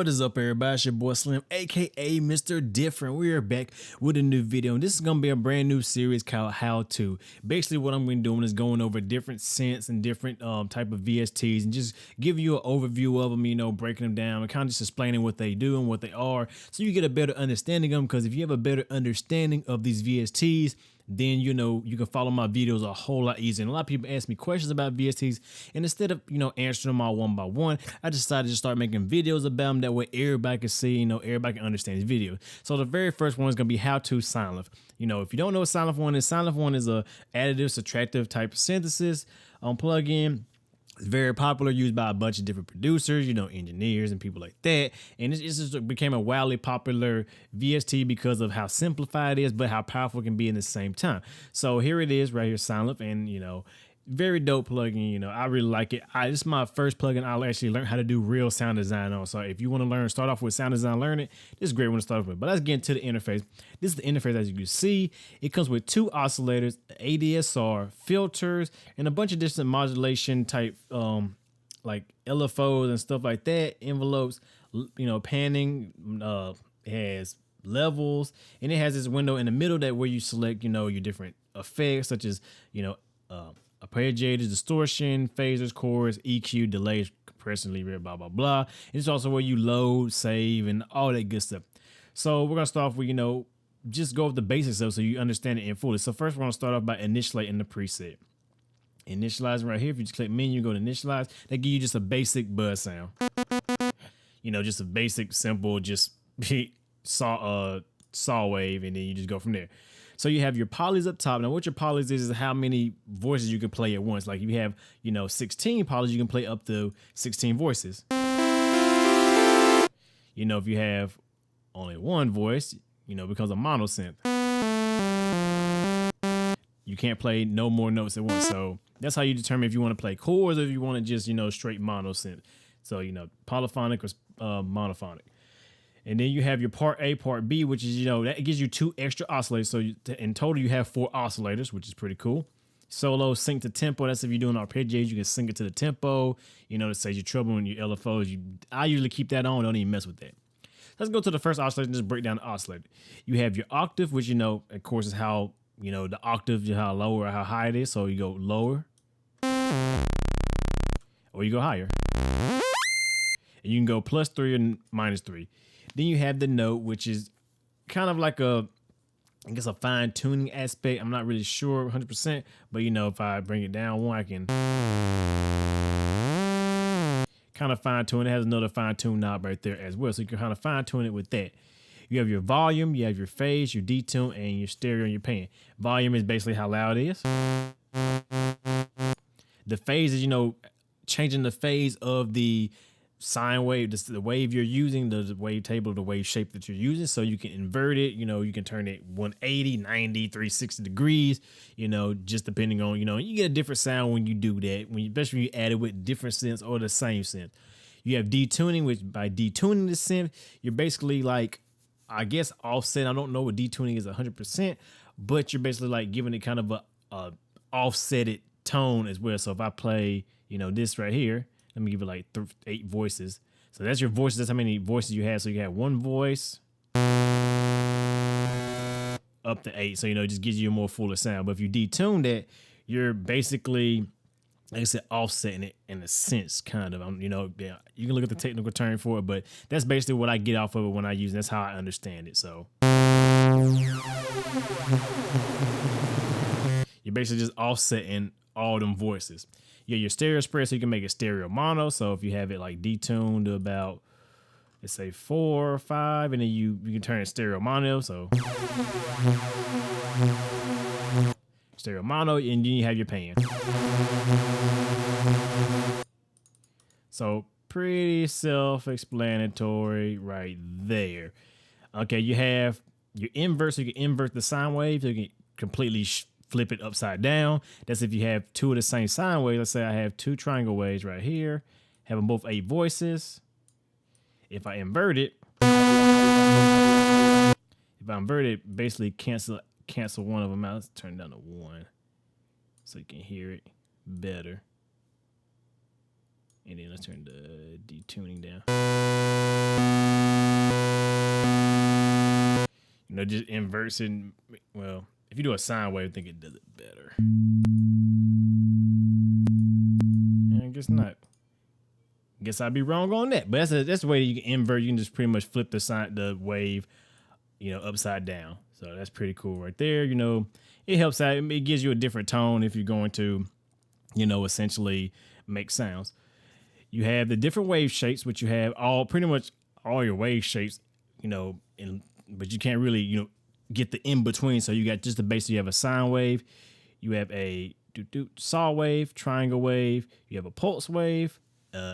What is up, everybody? It's your boy Slim, aka Mr. Different. We are back with a new video, and this is gonna be a brand new series called How To. Basically, what I'm gonna be doing is going over different synths and different type of VSTs, and just give you an overview of them. You know, breaking them down and kind of just explaining what they do and what they are, so you get a better understanding of them. Because if you have a better understanding of these VSTs, then you know you can follow my videos a whole lot easier. And a lot of people ask me questions about VSTs, and instead of answering them all one by one, I decided to start making videos about them. That way everybody can see, everybody can understand these videos. So the very first one is gonna be how to Sylenth. If you don't know what Sylenth1 is a additive subtractive type of synthesis plugin. It's very popular, used by a bunch of different producers, engineers and people like that. And it just became a wildly popular VST because of how simplified it is, but how powerful it can be in the same time. So here it is right here, Sylenth, and very dope plugin. I really like it. This is my first plugin I'll actually learn how to do real sound design on. So if you want to start off with sound design, learn it. This is a great one to start off with. But let's get into the interface. This is the interface. As you can see, it comes with two oscillators, ADSR, filters, and a bunch of different modulation type like LFOs and stuff like that, envelopes, panning, it has levels, and it has this window in the middle that where you select, your different effects, such as, arpeggiators, distortion, phasers, chorus, EQ, delays, compression, reverb, blah, blah, blah. And it's also where you load, save, and all that good stuff. So we're going to start off with, just go over the basics of it so you understand it in full. So first we're going to start off by initializing the preset. Initializing right here, if you just click menu, go to initialize, they give you just a basic buzz sound. Just a basic, simple, just saw wave, and then you just go from there. So you have your polys up top. Now what your polys is how many voices you can play at once. Like you have, 16 polys, you can play up to 16 voices. If you have only one voice, because of mono synth, you can't play no more notes at once. So that's how you determine if you want to play chords or if you want to just, straight mono synth. So, polyphonic or monophonic. And then you have your part A, part B, which is, that gives you two extra oscillators. So in total, you have 4 oscillators, which is pretty cool. Solo, sync to tempo. That's if you're doing arpeggios, you can sync it to the tempo. It says your treble and your LFOs. I usually keep that on. Don't even mess with that. Let's go to the first oscillator and just break down the oscillator. You have your octave, which, of course, is how, the octave, how low or how high it is. So you go lower or you go higher. And you can go +3 and -3. Then you have the note, which is kind of like a fine tuning aspect. I'm not really sure 100%, but if I bring it down one, I can kind of fine tune. It has another fine tune knob right there as well. So you can kind of fine tune it with that. You have your volume, you have your phase, your detune, and your stereo and your pan. Volume is basically how loud it is. The phase is, changing the phase of the sine wave, the wave you're using, the wave table, the wave shape that you're using. So you can invert it, you can turn it 180, 90, 360 degrees, just depending on, you get a different sound when you do that, especially when you add it with different synths or the same synth. You have detuning, which by detuning the synth, you're basically like, I guess, offset. I don't know what detuning is 100%, but you're basically like giving it kind of a offsetted tone as well. So if I play, this right here, let me give it like 8 voices. So that's your voices. That's how many voices you have. So you have one voice up to 8. So, it just gives you a more fuller sound. But if you detune that, you're basically, like I said, offsetting it in a sense, kind of. You can look at the technical term for it, but that's basically what I get off of it when I use it. That's how I understand it. So you're basically just offsetting all them voices. Yeah, your stereo spread, so you can make it stereo mono. So if you have it like detuned to about, let's say 4 or 5, and then you can turn it stereo mono. So stereo mono, and then you have your pan. So pretty self-explanatory right there. Okay, you have your invert, so you can invert the sine wave, so you can completely flip it upside down. That's if you have 2 of the same sine wave. Let's say I have 2 triangle waves right here, have them both 8 voices. If I invert it, basically cancel one of them out. Let's turn it down to 1 so you can hear it better. And then let's turn the detuning down. You know, just inverts it. Well, if you do a sine wave, I think it does it better. I guess not. Guess I'd be wrong on that. But that's the way you can invert. You can just pretty much flip the wave, you know, upside down. So that's pretty cool right there. You know, it helps out. It gives you a different tone if you're going to, you know, essentially make sounds. You have the different wave shapes, which you have pretty much all your wave shapes, you know, but you can't really, you know, get the in between. So you got just the base. You have a sine wave, you have a saw wave, triangle wave, you have a pulse wave,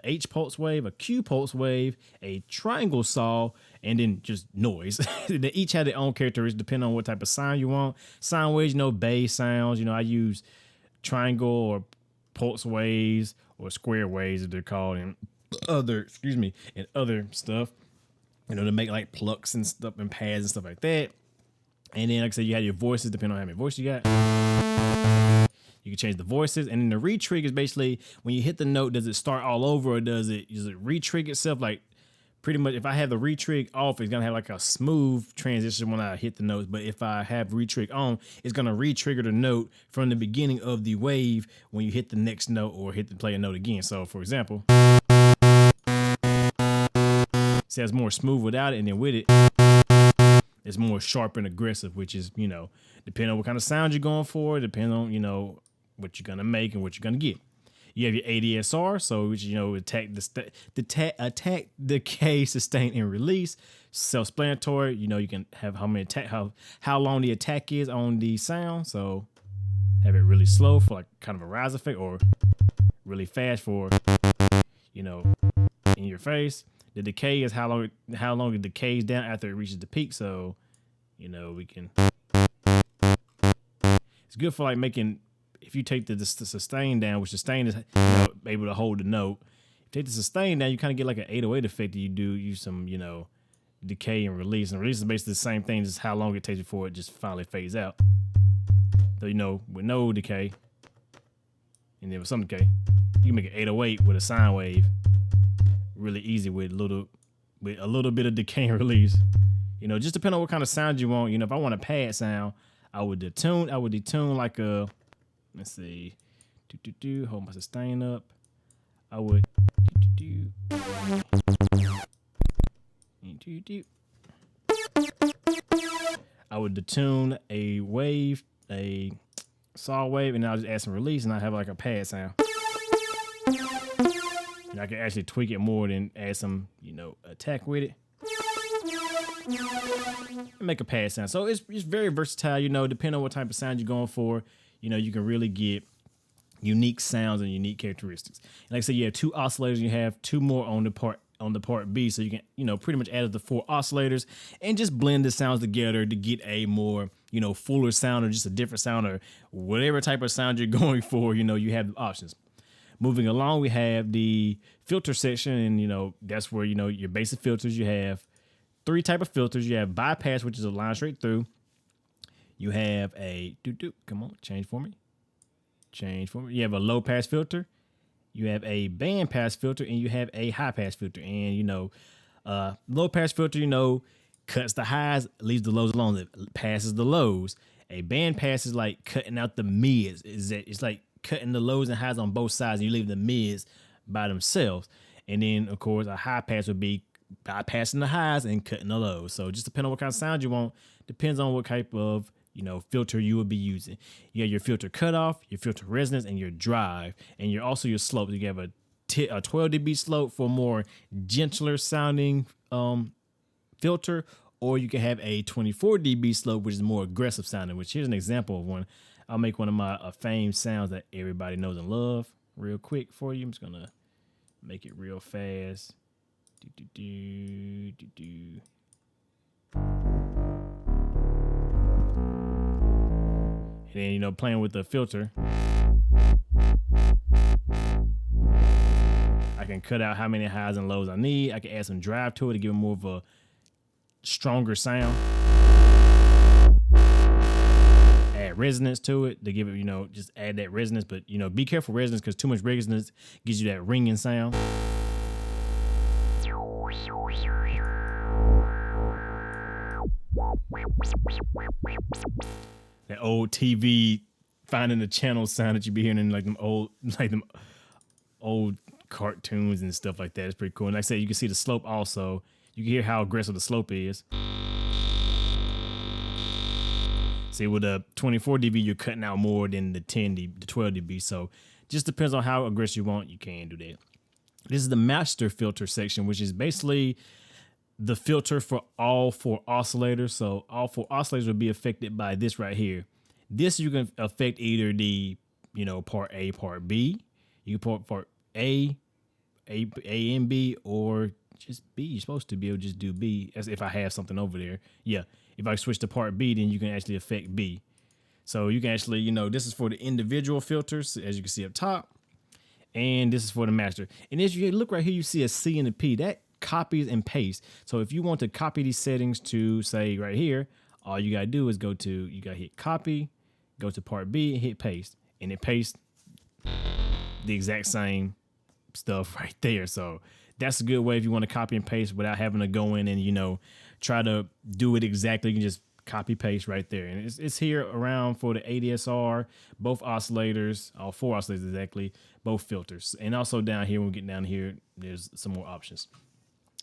H pulse wave, a Q pulse wave, a triangle saw, and then just noise. They each have their own characteristics depending on what type of sound you want. Sine waves, you know, bass sounds. You know, I use triangle or pulse waves or square waves, as they're called, and other stuff. You know, to make like plucks and stuff and pads and stuff like that. And then, like I said, you have your voices depending on how many voices you got. You can change the voices, and then the re-trig is basically when you hit the note, does it start all over or does it re-trig itself? Like pretty much if I have the re-trig off, it's gonna have like a smooth transition when I hit the notes. But if I have re-trig on, it's gonna re-trigger the note from the beginning of the wave when you hit the next note or play a note again. So for example, see, it's more smooth without it, and then with it, it's more sharp and aggressive, which is, you know, depending on what kind of sound you're going for, depending on, you know, what you're gonna make and what you're gonna get. You have your ADSR, so which, you know, attack, decay, sustain, and release. Self-explanatory, you know, you can have how long the attack is on the sound. So have it really slow for like kind of a rise effect, or really fast for, you know, in your face. The decay is how long it decays down after it reaches the peak. So, you know, it's good for like making. If you take the sustain down, which sustain is, you know, able to hold the note. If you take the sustain down, you kind of get like an 808 effect that you do use some, you know, decay and release. And release is basically the same thing, just how long it takes before it just finally fades out. So, you know, with no decay, and then with some decay, you can make an 808 with a sine wave. Really easy with a little bit of decay and release. You know, just depending on what kind of sound you want. You know, if I want a pad sound, I would detune like a, let's see, hold my sustain up. I would detune a wave, a saw wave, and I'll just add some release, and I have like a pad sound. And I can actually tweak it more than add some, you know, attack with it. And make a pad sound. So it's very versatile, you know, depending on what type of sound you're going for. You know, you can really get unique sounds and unique characteristics. And like I said, you have 2 oscillators, you have 2 more on the part B. So you can, you know, pretty much add up to 4 oscillators and just blend the sounds together to get a more, you know, fuller sound or just a different sound or whatever type of sound you're going for. You know, you have options. Moving along, we have the filter section, and, you know, that's where, you know, your basic filters. You have 3 type of filters. You have bypass, which is a line straight through. You have a come on, change for me. You have a low pass filter. You have a band pass filter, and you have a high pass filter. And, you know, low pass filter, you know, cuts the highs, leaves the lows alone. It passes the lows. A band pass is like cutting out the mids. It's like cutting the lows and highs on both sides, and you leave the mids by themselves. And then, of course, a high pass would be bypassing the highs and cutting the lows. So just depending on what kind of sound you want, depends on what type of, you know, filter you will be using. You have your filter cutoff, your filter resonance, and your drive, and also your slope. You have a 12 dB slope for more gentler sounding filter, or you can have a 24 dB slope, which is more aggressive sounding. Which here's an example of one. I'll make one of my famed sounds that everybody knows and love real quick for you. I'm just gonna make it real fast. And then, you know, playing with the filter, I can cut out how many highs and lows I need. I can add some drive to it to give it more of a stronger sound. Add resonance to it to give it, just add that resonance. But, be careful resonance, because too much resonance gives you that ringing sound. That old TV finding the channel sound that you be hearing in like them old cartoons and stuff like that. It's pretty cool. And like I said, you can see the slope also. You can hear how aggressive the slope is. See, with a 24 dB, you're cutting out more than the 12 dB. So just depends on how aggressive you want. You can do that. This is the master filter section, which is basically the filter for all 4 oscillators. So all 4 oscillators will be affected by this right here. This you can affect either the, part A, part B. You can put part A and B, or just B. You're supposed to be able to just do B, as if I have something over there. Yeah. If I switch to part B, then you can actually affect B. So you can actually, this is for the individual filters, as you can see up top. And this is for the master. And as you look right here, you see a C and a P. That copies and pastes. So if you want to copy these settings to, say, right here, all you got to do is you got to hit copy, go to part B, and hit paste. And it pastes the exact same stuff right there. So that's a good way if you want to copy and paste without having to go in and, try to do it exactly. You can just copy paste right there. And it's here around for the ADSR, both oscillators, all 4 oscillators exactly, both filters. And also down here, when we get down here, there's some more options.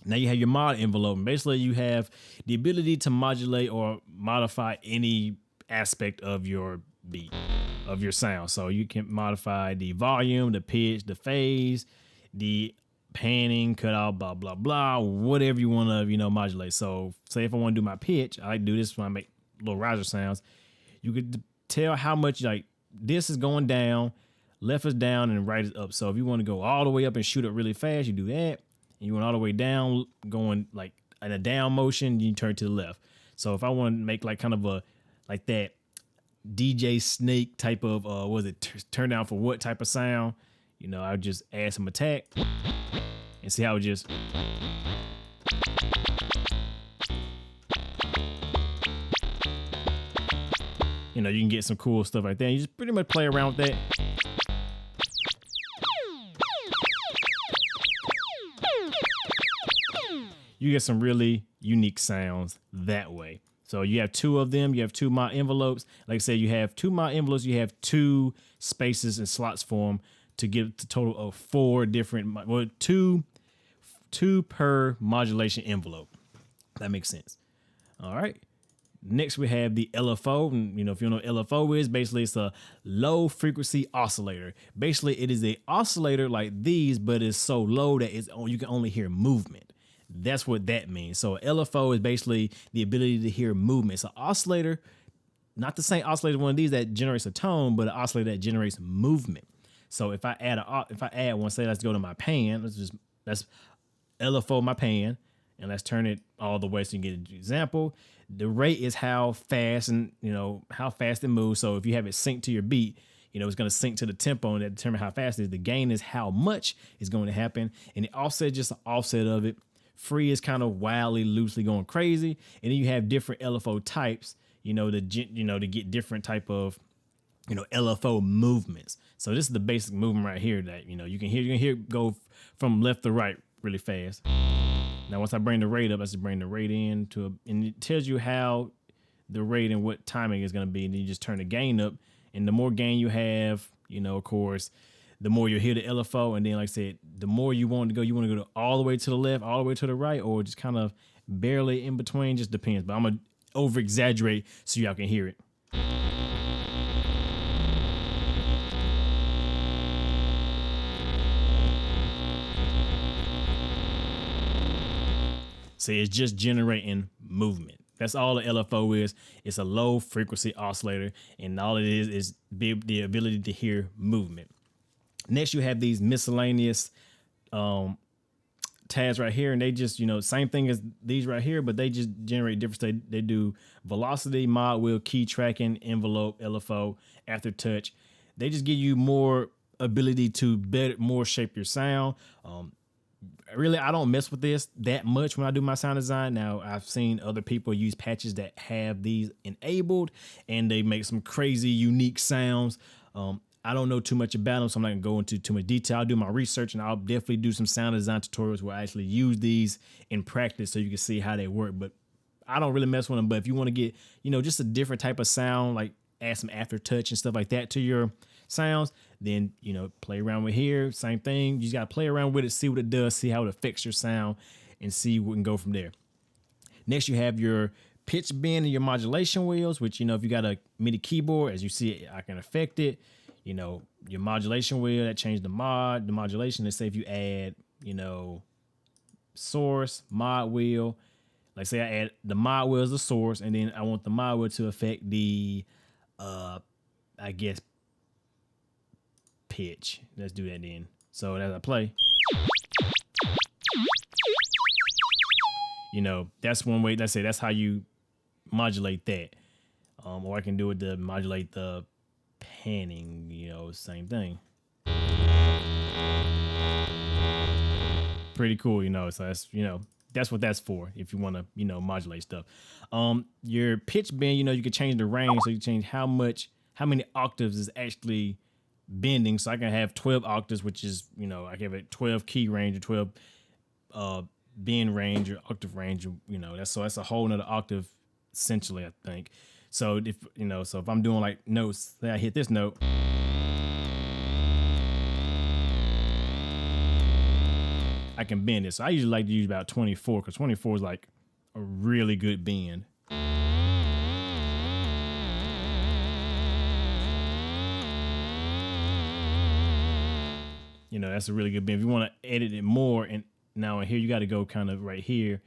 Now you have your mod envelope. And basically you have the ability to modulate or modify any aspect of your beat, of your sound. So you can modify the volume, the pitch, the phase, the panning, cut out, blah, blah, blah, whatever you want to, modulate. So say if I want to do my pitch, I like to do this when I make little riser sounds. You could tell how much like this is going down, left is down, and right is up. So if you want to go all the way up and shoot it really fast, you do that. And you want all the way down, going like in a down motion, you turn to the left. So if I want to make like kind of a, like that DJ Snake type of, turn down for what type of sound, I would just add some attack. And see how it just, you can get some cool stuff like that. You just pretty much play around with that. You get some really unique sounds that way. So you have 2 of them. You have 2 mod envelopes. Like I said, you have 2 mod envelopes. You have 2 spaces and slots for them to get the total of 4 different, well, 2 per modulation envelope. That makes sense. All right. Next, we have the LFO. And, if you know what LFO is, basically it's a low frequency oscillator. Basically, it is a oscillator like these, but it's so low that you can only hear movement. That's what that means. So LFO is basically the ability to hear movement. It's an oscillator, not the same oscillator one of these that generates a tone, but an oscillator that generates movement. So if I add one, say let's go to my pan. Let's LFO my pan, and let's turn it all the way so you get an example. The rate is how fast and how fast it moves. So if you have it synced to your beat, it's going to sync to the tempo, and that determine how fast it is. The gain is how much is going to happen, and the offset is just an offset of it. Free is kind of wildly, loosely going crazy, and then you have different LFO types. To get different type of LFO movements. So this is the basic movement right here that you can hear it go from left to right really fast. Now once I bring the rate up, let's just bring the rate in and it tells you how the rate and what timing is going to be, and then you just turn the gain up, and the more gain you have, of course, the more you'll hear the LFO. And then like I said, the more you want to go all the way to the left, all the way to the right, or just kind of barely in between, just depends. But I'm gonna over exaggerate so y'all can hear it. See, it's just generating movement. That's all the LFO is. It's a low frequency oscillator, and all it is the ability to hear movement. Next, you have these miscellaneous tabs right here, and they just, same thing as these right here, but they just generate different. They do velocity, mod wheel, key tracking, envelope, LFO, aftertouch. They just give you more ability to more shape your sound. Really, I don't mess with this that much when I do my sound design. Now, I've seen other people use patches that have these enabled, and they make some crazy, unique sounds. I don't know too much about them, so I'm not gonna go into too much detail. I'll do my research, and I'll definitely do some sound design tutorials where I actually use these in practice so you can see how they work. But I don't really mess with them. But if you want to get, just a different type of sound, like add some aftertouch and stuff like that to your sounds, then play around with here. Same thing. You just gotta play around with it, see what it does, see how it affects your sound, and see what can go from there. Next, you have your pitch bend and your modulation wheels, which if you got a MIDI keyboard, as you see, I can affect it. Your modulation wheel that changed the modulation. Let's say if you add, source mod wheel. Like say I add the mod wheel as the source, and then I want the mod wheel to affect the, I guess, pitch. Let's do that then. So as I play, that's one way. Let's say that's how you modulate that. Or I can do it to modulate the panning, same thing. Pretty cool, so that's, that's what that's for if you want to, modulate stuff. Your pitch bend, you can change the range, so you can change how many octaves is actually bending. So I can have 12 octaves, which is, I can have a 12 key range or 12 bend range or octave range, that's a whole nother octave essentially, I think. So if I'm doing like notes, say I hit this note, I can bend it. So I usually like to use about 24 because 24 is like a really good bend. That's a really good bend. If you want to edit it more, and now here you got to go kind of right here,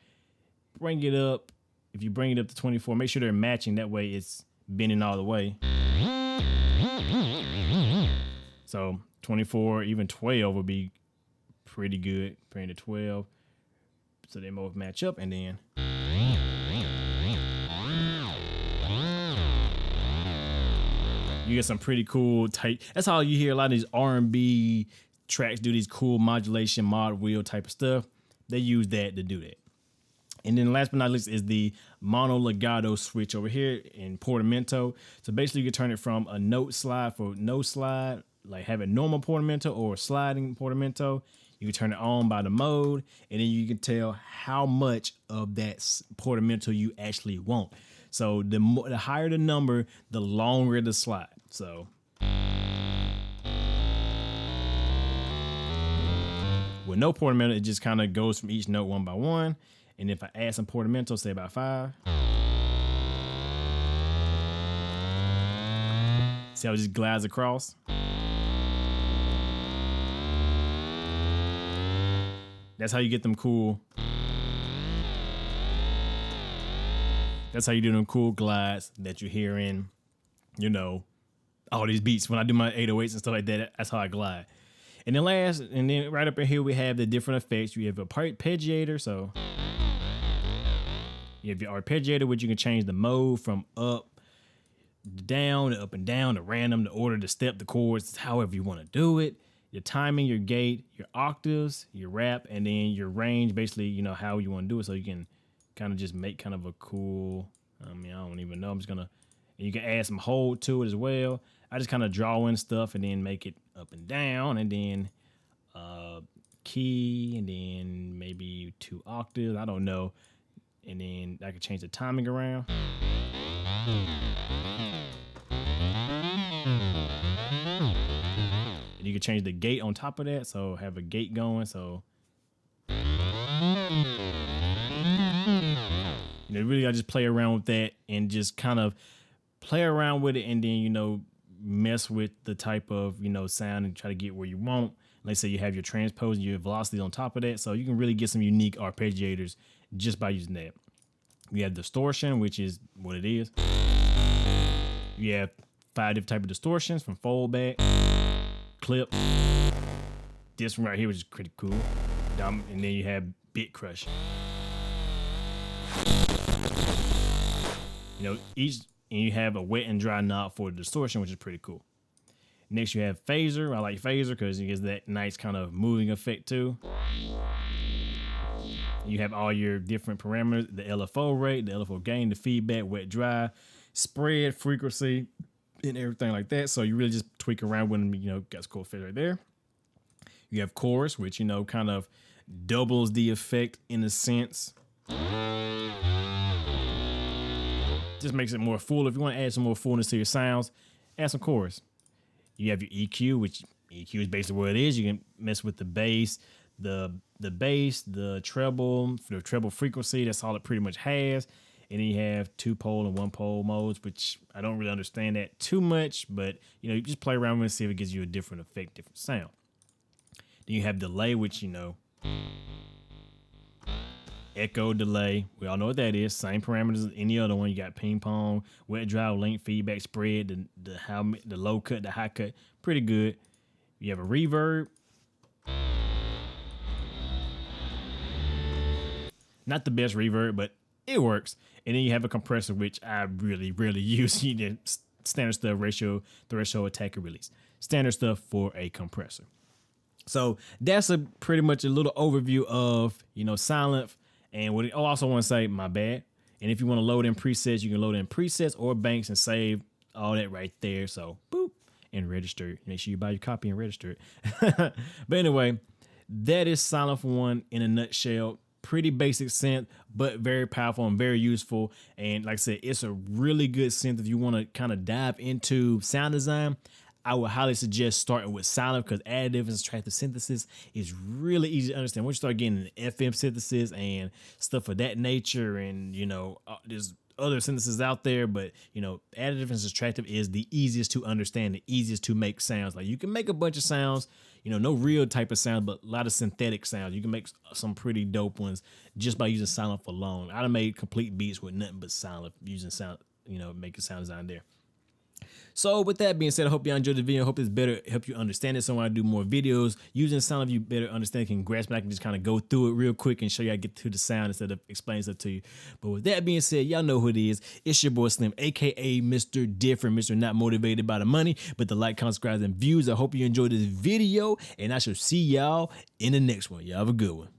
bring it up. If you bring it up to 24, make sure they're matching. That way it's bending all the way. So 24, even 12 would be pretty good. Bring it to 12. So they both match up, and then you get some pretty cool tight. That's how you hear a lot of these R&B tracks do these cool modulation, mod wheel type of stuff. They use that to do that. And then last but not least is the mono legato switch over here in portamento. So basically you can turn it from a note slide for no slide, like have it normal portamento or sliding portamento. You can turn it on by the mode, and then you can tell how much of that portamento you actually want. So the higher the number, the longer the slide. So with no portamento, it just kind of goes from each note one by one. And if I add some portamento, say about 5, see how it just glides across? That's how you get them cool. That's how you do them cool glides that you hear in, all these beats. When I do my 808s and stuff like that, that's how I glide. And then right up in here, we have the different effects. You have a arpeggiator, so you have your arpeggiator, which you can change the mode from up, down, to up and down, to random, the order, the step, the chords, however you want to do it. Your timing, your gate, your octaves, your rap, and then your range, basically, how you want to do it. So you can kind of just make kind of a cool, I don't even know. And you can add some hold to it as well. I just kind of draw in stuff and then make it up and down, and then key, and then maybe 2 octaves, I don't know. And then I can change the timing around. And you can change the gate on top of that, so have a gate going. So really I just play around with that and just kind of play around with it, and then mess with the type of sound and try to get where you want. Let's say you have your transpose and your velocity on top of that, so you can really get some unique arpeggiators just by using that. You have distortion, which is what it is. You have 5 different types of distortions, from fold back, clip, this one right here, which is pretty cool, and then you have bit crush. And you have a wet and dry knob for the distortion, which is pretty cool. Next, you have phaser. I like phaser because it gives that nice kind of moving effect too. You have all your different parameters, the LFO rate, the LFO gain, the feedback, wet, dry, spread, frequency, and everything like that. So you really just tweak around with them, got cool fit right there. You have chorus, which, kind of doubles the effect in a sense. Just makes it more full. If you want to add some more fullness to your sounds, add some chorus. You have your EQ, which EQ is basically what it is. You can mess with the bass, the bass, the treble frequency. That's all it pretty much has. And then you have 2-pole and 1-pole modes, which I don't really understand that too much, but you just play around with it and see if it gives you a different effect, different sound. Then you have delay, which echo, delay. We all know what that is. Same parameters as any other one. You got ping pong, wet, dry, length, feedback, spread, the low cut, the high cut. Pretty good. You have a reverb. Not the best reverb, but it works. And then you have a compressor, which I really, really use. Standard stuff, ratio, threshold, attack, and release. Standard stuff for a compressor. So that's pretty much a little overview of, Sylenth. And what I also want to say, my bad. And if you want to load in presets, you can load in presets or banks and save all that right there. So boop, and register it. Make sure you buy your copy and register it. But anyway, that is Sylenth1 in a nutshell. Pretty basic synth, but very powerful and very useful. And like I said, it's a really good synth if you want to kind of dive into sound design. I would highly suggest starting with Sylenth because additive and subtractive synthesis is really easy to understand. Once you start getting into FM synthesis and stuff of that nature, and there's other synthesis out there, but additive and subtractive is the easiest to understand, the easiest to make sounds. Like you can make a bunch of sounds, no real type of sound, but a lot of synthetic sounds. You can make some pretty dope ones just by using Sylenth alone. I'd have made complete beats with nothing but Sylenth using sound, making sound design there. So with that being said, I hope you enjoyed the video. I hope it's better, help you understand it. So when I do more videos using Sylenth, you better understand, can grasp it. I can just kind of go through it real quick and show you how to get to the sound instead of explaining stuff to you. But with that being said, y'all know who it is. It's your boy Slim, aka Mr. Different, Mr. Not Motivated by the Money, but the like, comment, subscribe, and views. I hope you enjoyed this video, and I shall see y'all in the next one. Y'all have a good one.